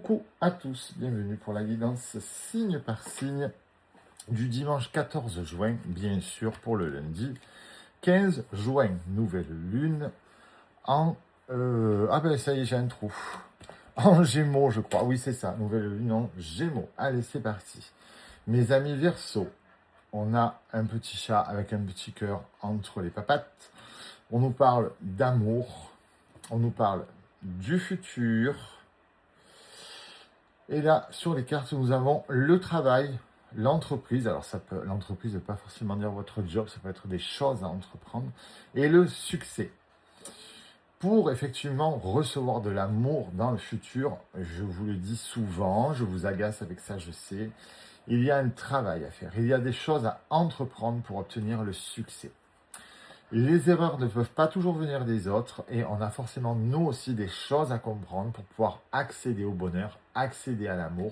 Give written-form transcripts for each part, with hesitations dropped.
Coucou à tous, bienvenue pour la guidance signe par signe du dimanche 14 juin, bien sûr pour le lundi 15 juin, nouvelle lune en... ah ben ça y est, j'ai un trou. En Gémeaux, je crois. Oui, c'est ça, nouvelle lune en Gémeaux. Allez, c'est parti. Mes amis Verseaux, on a un petit chat avec un petit cœur entre les papates. On nous parle d'amour, on nous parle du futur. Et là, sur les cartes, nous avons le travail, l'entreprise. Alors, l'entreprise ne veut pas forcément dire votre job, ça peut être des choses à entreprendre. Et le succès. Pour effectivement recevoir de l'amour dans le futur, je vous le dis souvent, je vous agace avec ça, je sais, il y a un travail à faire. Il y a des choses à entreprendre pour obtenir le succès. Les erreurs ne peuvent pas toujours venir des autres et on a forcément nous aussi des choses à comprendre pour pouvoir accéder au bonheur, accéder à l'amour,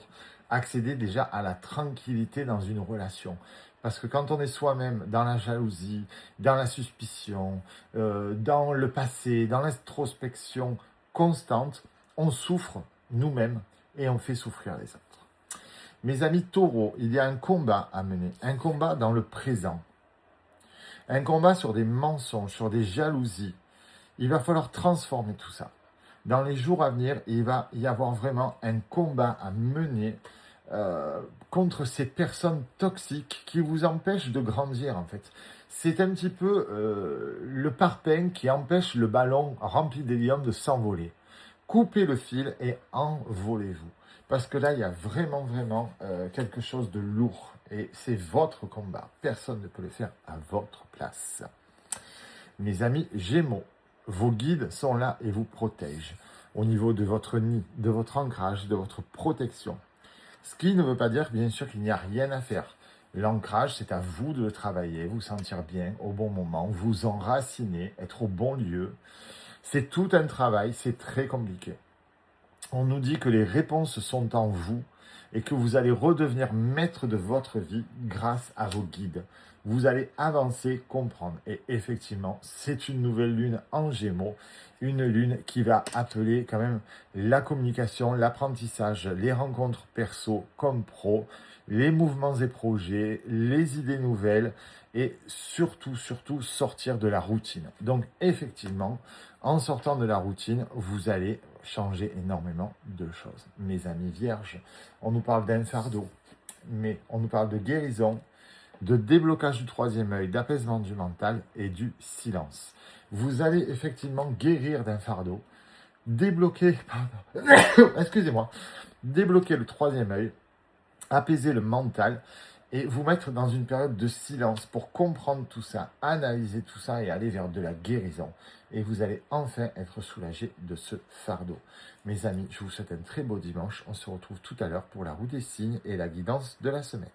accéder déjà à la tranquillité dans une relation. Parce que quand on est soi-même dans la jalousie, dans la suspicion, dans le passé, dans l'introspection constante, on souffre nous-mêmes et on fait souffrir les autres. Mes amis taureaux, il y a un combat à mener, un combat dans le présent. Un combat sur des mensonges, sur des jalousies. Il va falloir transformer tout ça. Dans les jours à venir, il va y avoir vraiment un combat à mener contre ces personnes toxiques qui vous empêchent de grandir, en fait. C'est un petit peu le parpaing qui empêche le ballon rempli d'hélium de s'envoler. Coupez le fil et envolez-vous. Parce que là, il y a vraiment quelque chose de lourd. Et c'est votre combat. Personne ne peut le faire à votre place. Mes amis Gémeaux, vos guides sont là et vous protègent. Au niveau de votre nid, de votre ancrage, de votre protection. Ce qui ne veut pas dire, bien sûr, qu'il n'y a rien à faire. L'ancrage, c'est à vous de le travailler, vous sentir bien au bon moment, vous enraciner, être au bon lieu. C'est tout un travail, c'est très compliqué. On nous dit que les réponses sont en vous et que vous allez redevenir maître de votre vie grâce à vos guides. Vous allez avancer, comprendre. Et effectivement, c'est une nouvelle lune en Gémeaux, une lune qui va appeler quand même la communication, l'apprentissage, les rencontres perso comme pro, les mouvements et projets, les idées nouvelles et surtout sortir de la routine. Donc effectivement, en sortant de la routine, vous allez changer énormément de choses. Mes amis vierges, on nous parle d'un fardeau, mais on nous parle de guérison, de déblocage du troisième œil, d'apaisement du mental et du silence. Vous allez effectivement guérir d'un fardeau, débloquer, excusez-moi, débloquer le troisième œil, apaiser le mental et vous mettre dans une période de silence pour comprendre tout ça, analyser tout ça et aller vers de la guérison. Et vous allez enfin être soulagé de ce fardeau. Mes amis, je vous souhaite un très beau dimanche. On se retrouve tout à l'heure pour la roue des signes et la guidance de la semaine.